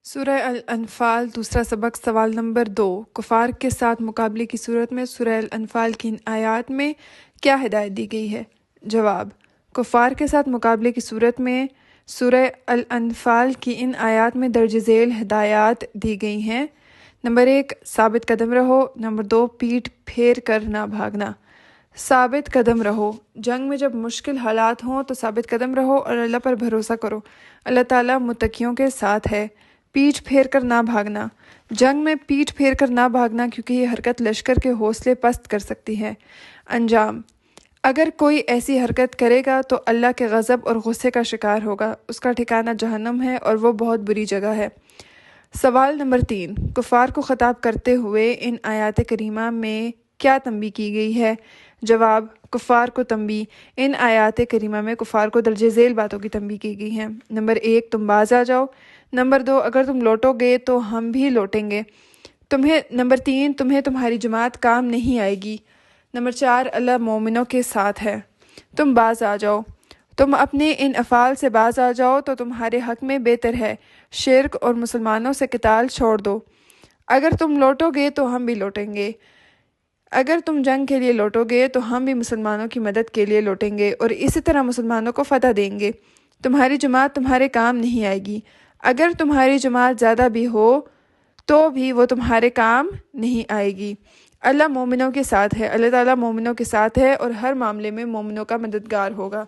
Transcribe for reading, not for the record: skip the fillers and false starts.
سورہ الانفال دوسرا سبق سوال نمبر 2 کفار کے ساتھ مقابلے کی صورت میں سورہ الانفال کی ان آیات میں کیا ہدایت دی گئی ہے؟ جواب: کفار کے ساتھ مقابلے کی صورت میں سورہ الانفال کی ان آیات میں درج ذیل ہدایات دی گئی ہیں۔ نمبر 1 ثابت قدم رہو۔ نمبر 2 پیٹھ پھیر کر نہ بھاگنا۔ ثابت قدم رہو۔ جنگ میں جب مشکل حالات ہوں تو ثابت قدم رہو اور اللہ پر بھروسہ کرو۔ اللہ تعالیٰ متقیوں کے ساتھ ہے۔ پیٹھ پھیر کر نہ بھاگنا۔ جنگ میں پیٹھ پھیر کر نہ بھاگنا کیونکہ یہ حرکت لشکر کے حوصلے پست کر سکتی ہے۔ انجام: اگر کوئی ایسی حرکت کرے گا تو اللہ کے غضب اور غصے کا شکار ہوگا، اس کا ٹھکانہ جہنم ہے اور وہ بہت بری جگہ ہے۔ سوال نمبر 3 کفار کو خطاب کرتے ہوئے ان آیات کریمہ میں کیا تنبیہ کی گئی ہے؟ جواب: کفار کو تنبیہ: ان آیات کریمہ میں کفار کو درج ذیل باتوں کی تنبیہ کی گئی ہے۔ نمبر 1 تم باز آ جاؤ۔ نمبر 2 اگر تم لوٹو گے تو ہم بھی لوٹیں گے۔ نمبر 3 تمہیں تمہاری جماعت کام نہیں آئے گی۔ نمبر 4 اللہ مومنوں کے ساتھ ہے۔ تم باز آ جاؤ۔ تم اپنے ان افعال سے باز آ جاؤ تو تمہارے حق میں بہتر ہے۔ شرک اور مسلمانوں سے قتال چھوڑ دو۔ اگر تم لوٹو گے تو ہم بھی لوٹیں گے۔ اگر تم جنگ کے لیے لوٹو گے تو ہم بھی مسلمانوں کی مدد کے لیے لوٹیں گے اور اسی طرح مسلمانوں کو فتح دیں گے۔ تمہاری جماعت تمہارے کام نہیں آئے گی۔ اگر تمہاری جماعت زیادہ بھی ہو تو بھی وہ تمہارے کام نہیں آئے گی۔ اللہ مومنوں کے ساتھ ہے۔ اللہ تعالیٰ مومنوں کے ساتھ ہے اور ہر معاملے میں مومنوں کا مددگار ہوگا۔